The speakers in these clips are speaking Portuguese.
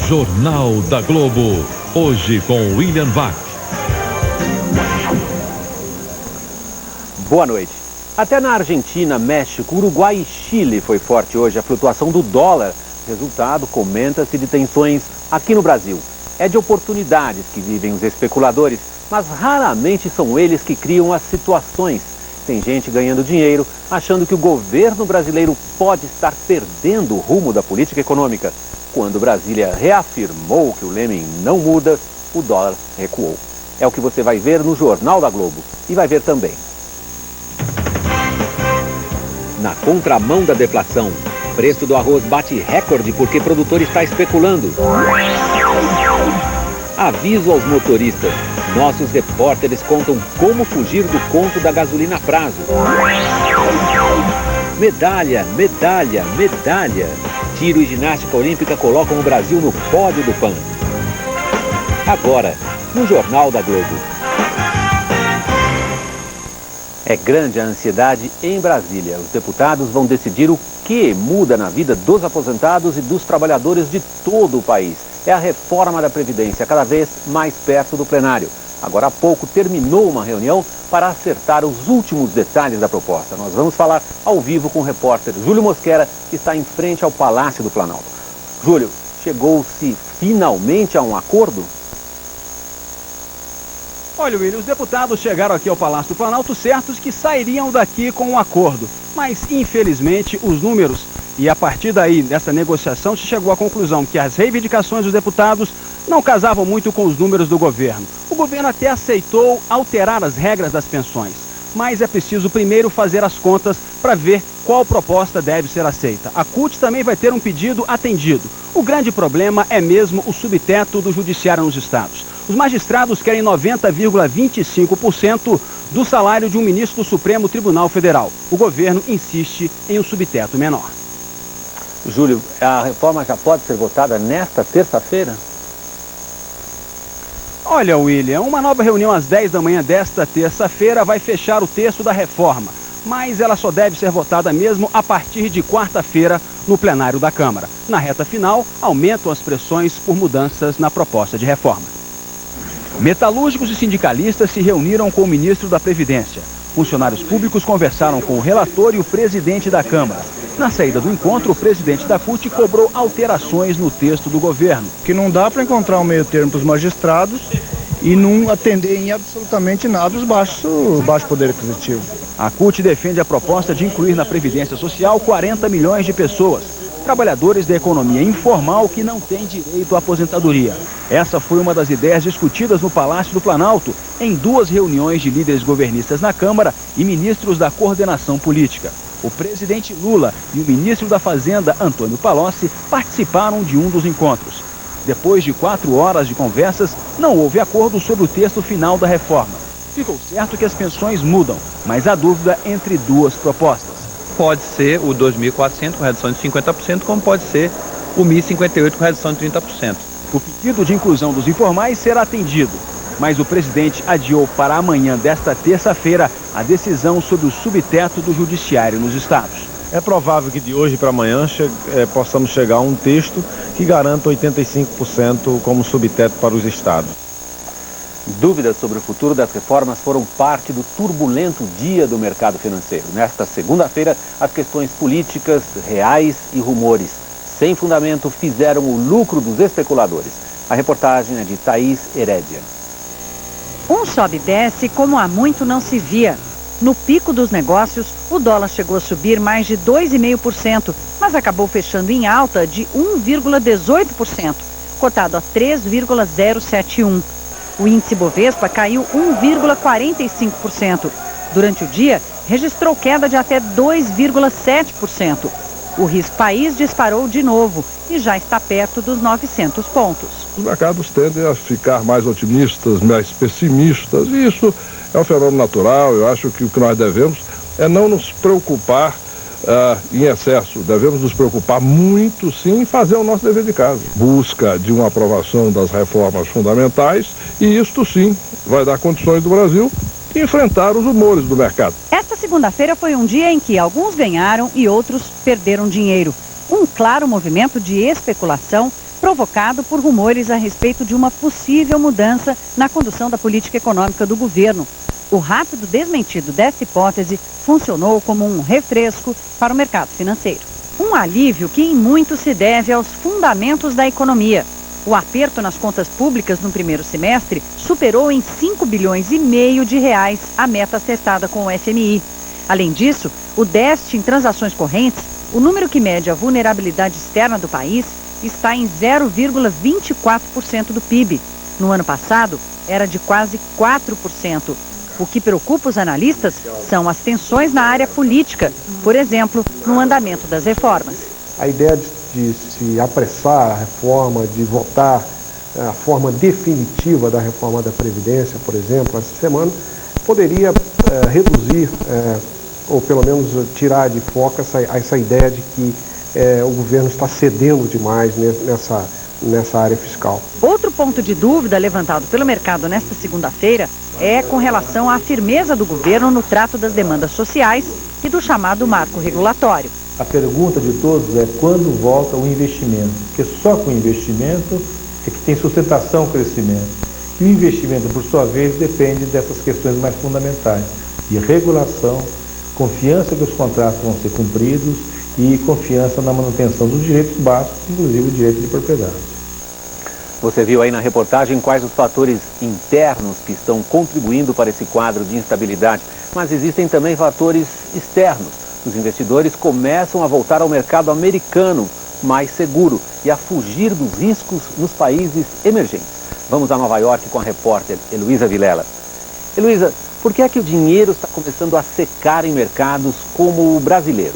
Jornal da Globo, hoje com William Vac. Boa noite. Até na Argentina, México, Uruguai e Chile foi forte hoje a flutuação do dólar. Resultado, comenta-se de tensões aqui no Brasil. É de oportunidades que vivem os especuladores, mas raramente são eles que criam as situações. Tem gente ganhando dinheiro, achando que o governo brasileiro pode estar perdendo o rumo da política econômica. Quando Brasília reafirmou que o leme não muda, o dólar recuou. É o que você vai ver no Jornal da Globo e vai ver também. Na contramão da deflação, o preço do arroz bate recorde porque produtor está especulando. Aviso aos motoristas, nossos repórteres contam como fugir do conto da gasolina a prazo. Medalha, medalha, medalha. Tiro e ginástica olímpica colocam o Brasil no pódio do PAN. Agora, no Jornal da Globo. É grande a ansiedade em Brasília. Os deputados vão decidir o que muda na vida dos aposentados e dos trabalhadores de todo o país. É a reforma da Previdência, cada vez mais perto do plenário. Agora há pouco terminou uma reunião para acertar os últimos detalhes da proposta. Nós vamos falar ao vivo com o repórter Júlio Mosquera, que está em frente ao Palácio do Planalto. Júlio, chegou-se finalmente a um acordo? Olha, William, os deputados chegaram aqui ao Palácio do Planalto certos que sairiam daqui com um acordo. Mas, infelizmente, os números e a partir daí, nessa negociação, se chegou à conclusão que as reivindicações dos deputados não casavam muito com os números do governo. O governo até aceitou alterar as regras das pensões, mas é preciso primeiro fazer as contas para ver qual proposta deve ser aceita. A CUT também vai ter um pedido atendido. O grande problema é mesmo o subteto do judiciário nos estados. Os magistrados querem 90,25% do salário de um ministro do Supremo Tribunal Federal. O governo insiste em um subteto menor. Júlio, a reforma já pode ser votada nesta terça-feira? Olha, William, uma nova reunião às 10 da manhã desta terça-feira vai fechar o texto da reforma, mas ela só deve ser votada mesmo a partir de quarta-feira no plenário da Câmara. Na reta final, aumentam as pressões por mudanças na proposta de reforma. Metalúrgicos e sindicalistas se reuniram com o ministro da Previdência. Funcionários públicos conversaram com o relator e o presidente da Câmara. Na saída do encontro, o presidente da CUT cobrou alterações no texto do governo. Que não dá para encontrar um meio termo para os magistrados e não atender em absolutamente nada os baixo poder aquisitivo. A CUT defende a proposta de incluir na Previdência Social 40 milhões de pessoas, trabalhadores da economia informal que não têm direito à aposentadoria. Essa foi uma das ideias discutidas no Palácio do Planalto, em 2 reuniões de líderes governistas na Câmara e ministros da coordenação política. O presidente Lula e o ministro da Fazenda, Antônio Palocci, participaram de um dos encontros. Depois de 4 horas de conversas, não houve acordo sobre o texto final da reforma. Ficou certo que as pensões mudam, mas há dúvida entre 2 propostas. Pode ser o 2.400 com redução de 50%, como pode ser o 1.058 com redução de 30%. O pedido de inclusão dos informais será atendido, mas o presidente adiou para amanhã desta terça-feira a decisão sobre o subteto do judiciário nos estados. É provável que de hoje para amanhã possamos chegar a um texto que garanta 85% como subteto para os estados. Dúvidas sobre o futuro das reformas foram parte do turbulento dia do mercado financeiro. Nesta segunda-feira, as questões políticas, reais e rumores, sem fundamento, fizeram o lucro dos especuladores. A reportagem é de Thaís Herédia. Um sobe e desce como há muito não se via. No pico dos negócios, o dólar chegou a subir mais de 2,5%, mas acabou fechando em alta de 1,18%, cotado a 3,071%. O índice Bovespa caiu 1,45%. Durante o dia, registrou queda de até 2,7%. O risco país disparou de novo e já está perto dos 900 pontos. Os mercados tendem a ficar mais otimistas, mais pessimistas, e isso é um fenômeno natural. Eu acho que o que nós devemos é não nos preocupar em excesso. Devemos nos preocupar muito, sim, em fazer o nosso dever de casa. Busca de uma aprovação das reformas fundamentais, e isto, sim, vai dar condições do Brasil de enfrentar os humores do mercado. Esta segunda-feira foi um dia em que alguns ganharam e outros perderam dinheiro. Um claro movimento de especulação provocado por rumores a respeito de uma possível mudança na condução da política econômica do governo. O rápido desmentido dessa hipótese funcionou como um refresco para o mercado financeiro. Um alívio que em muito se deve aos fundamentos da economia. O aperto nas contas públicas no primeiro semestre superou em 5 bilhões e meio de reais a meta acertada com o FMI. Além disso, o déficit em transações correntes, o número que mede a vulnerabilidade externa do país, está em 0,24% do PIB. No ano passado, era de quase 4%. O que preocupa os analistas são as tensões na área política, por exemplo, no andamento das reformas. A ideia de se apressar a reforma, de votar a forma definitiva da reforma da Previdência, por exemplo, essa semana, poderia reduzir, ou pelo menos tirar de foco essa ideia de que o governo está cedendo demais nessa área fiscal. Outro ponto de dúvida levantado pelo mercado nesta segunda-feira é com relação à firmeza do governo no trato das demandas sociais e do chamado marco regulatório. A pergunta de todos é quando volta o investimento, porque só com o investimento é que tem sustentação o crescimento. E o investimento, por sua vez, depende dessas questões mais fundamentais, de regulação, confiança que os contratos vão ser cumpridos e confiança na manutenção dos direitos básicos, inclusive o direito de propriedade. Você viu aí na reportagem quais os fatores internos que estão contribuindo para esse quadro de instabilidade, mas existem também fatores externos. Os investidores começam a voltar ao mercado americano mais seguro e a fugir dos riscos nos países emergentes. Vamos a Nova York com a repórter Heloísa Vilela. Heloísa, por que é que o dinheiro está começando a secar em mercados como o brasileiro?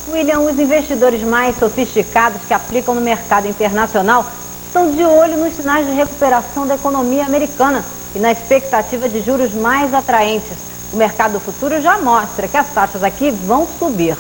William, os investidores mais sofisticados que aplicam no mercado internacional estão de olho nos sinais de recuperação da economia americana e na expectativa de juros mais atraentes. O mercado futuro já mostra que as taxas aqui vão subir.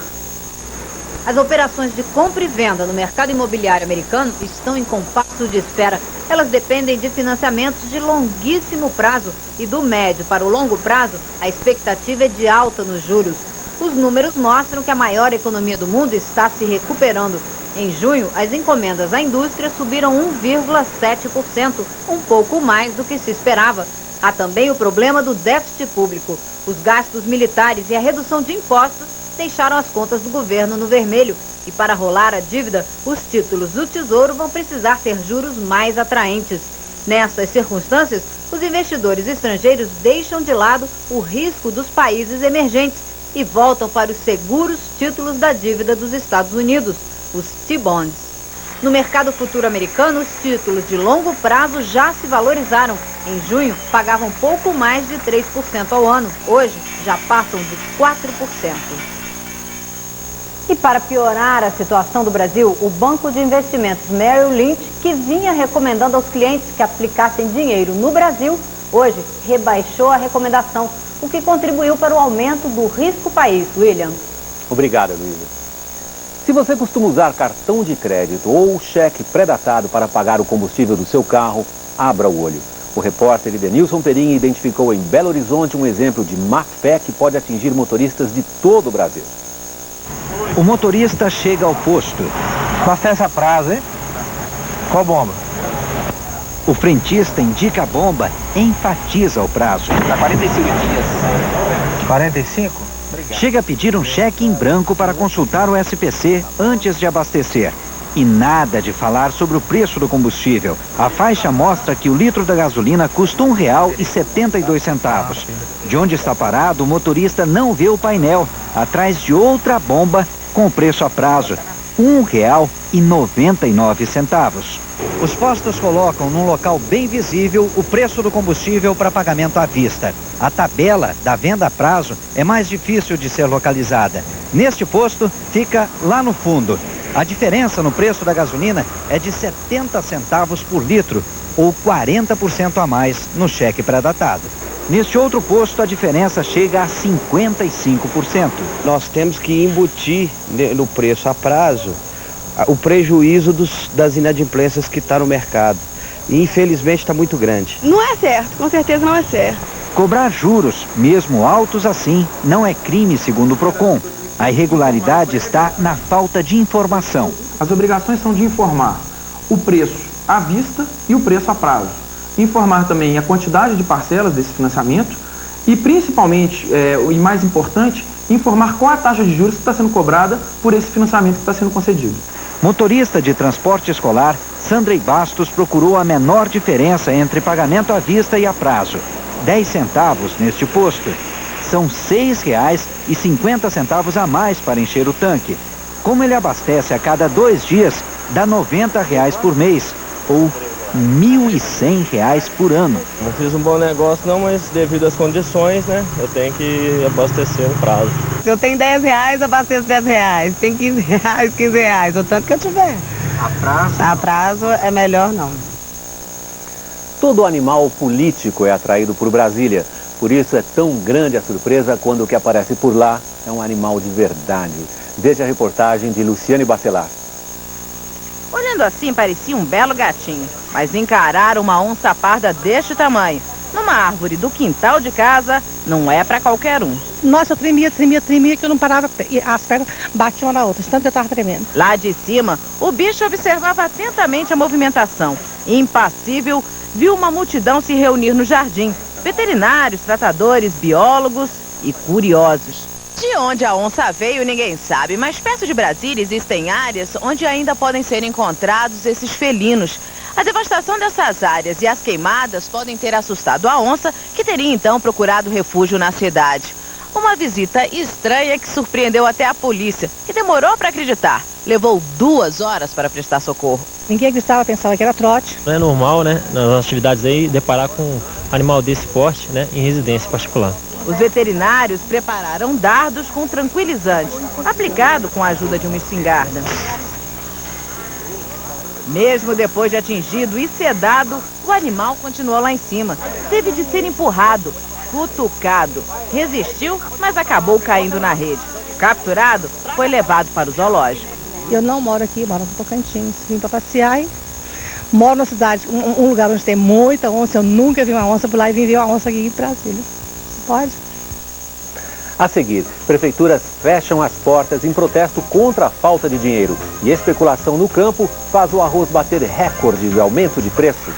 As operações de compra e venda no mercado imobiliário americano estão em compasso de espera. Elas dependem de financiamentos de longuíssimo prazo e do médio para o longo prazo, a expectativa é de alta nos juros. Os números mostram que a maior economia do mundo está se recuperando. Em junho, as encomendas à indústria subiram 1,7%, um pouco mais do que se esperava. Há também o problema do déficit público. Os gastos militares e a redução de impostos deixaram as contas do governo no vermelho. E para rolar a dívida, os títulos do Tesouro vão precisar ter juros mais atraentes. Nessas circunstâncias, os investidores estrangeiros deixam de lado o risco dos países emergentes e voltam para os seguros títulos da dívida dos Estados Unidos, os T-bonds. No mercado futuro americano, os títulos de longo prazo já se valorizaram. Em junho, pagavam pouco mais de 3% ao ano. Hoje, já passam de 4%. E para piorar a situação do Brasil, o banco de investimentos Merrill Lynch, que vinha recomendando aos clientes que aplicassem dinheiro no Brasil, hoje rebaixou a recomendação, o que contribuiu para o aumento do risco país. William. Obrigado, Luísa. Se você costuma usar cartão de crédito ou cheque pré-datado para pagar o combustível do seu carro, abra o olho. O repórter Edenilson Perim identificou em Belo Horizonte um exemplo de má-fé que pode atingir motoristas de todo o Brasil. O motorista chega ao posto. Bastante a prazo, hein? Qual bomba? O frentista indica a bomba, enfatiza o prazo. Há 45 dias. 45? Chega a pedir um cheque em branco para consultar o SPC antes de abastecer. E nada de falar sobre o preço do combustível. A faixa mostra que o litro da gasolina custa R$ 1,72. De onde está parado, o motorista não vê o painel, atrás de outra bomba com o preço a prazo, R$ 1,99. Os postos colocam num local bem visível o preço do combustível para pagamento à vista. A tabela da venda a prazo é mais difícil de ser localizada. Neste posto fica lá no fundo. A diferença no preço da gasolina é de 70 centavos por litro, ou 40% a mais no cheque pré-datado. Neste outro posto, a diferença chega a 55%. Nós temos que embutir no preço a prazo o prejuízo das inadimplências que está no mercado. E infelizmente está muito grande. Não é certo, com certeza não é certo. Cobrar juros, mesmo altos assim, não é crime segundo o Procon. A irregularidade está na falta de informação. As obrigações são de informar o preço à vista e o preço a prazo. Informar também a quantidade de parcelas desse financiamento e, principalmente, e mais importante, informar qual a taxa de juros que está sendo cobrada por esse financiamento que está sendo concedido. Motorista de transporte escolar, Sandrei Bastos procurou a menor diferença entre pagamento à vista e a prazo. 10 centavos neste posto. São R$ 6,50 a mais para encher o tanque. Como ele abastece a cada 2 dias, dá R$ 90 por mês, ou R$ 1.100 por ano. Não fiz um bom negócio não, mas devido às condições, né, eu tenho que abastecer no prazo. Se eu tenho R$10, abasteço R$10. Tem R$15, o tanto que eu tiver. A prazo é melhor não. Todo animal político é atraído por Brasília. Por isso é tão grande a surpresa quando o que aparece por lá é um animal de verdade. Veja a reportagem de Luciane Bacelar. Olhando assim, parecia um belo gatinho, mas encarar uma onça parda deste tamanho, numa árvore do quintal de casa, não é para qualquer um. Nossa, eu tremia, que eu não parava, as pernas batiam uma na outra, tanto eu estava tremendo. Lá de cima, o bicho observava atentamente a movimentação. Impassível, viu uma multidão se reunir no jardim. Veterinários, tratadores, biólogos e curiosos. De onde a onça veio, ninguém sabe, mas perto de Brasília existem áreas onde ainda podem ser encontrados esses felinos. A devastação dessas áreas e as queimadas podem ter assustado a onça, que teria então procurado refúgio na cidade. Uma visita estranha que surpreendeu até a polícia, que demorou para acreditar. Levou 2 horas para prestar socorro. Ninguém acreditava, pensava que era trote. Não é normal, né, nas atividades aí, deparar com um animal desse porte, né, em residência particular. Os veterinários prepararam dardos com tranquilizante, aplicado com a ajuda de uma espingarda. Mesmo depois de atingido e sedado, o animal continuou lá em cima. Teve de ser empurrado, cutucado. Resistiu, mas acabou caindo na rede. Capturado, foi levado para o zoológico. Eu não moro aqui, moro no Tocantins. Vim para passear e moro na cidade, um lugar onde tem muita onça. Eu nunca vi uma onça por lá e vim ver uma onça aqui em Brasília. Pode? A seguir, prefeituras fecham as portas em protesto contra a falta de dinheiro. E especulação no campo faz o arroz bater recorde de aumento de preço.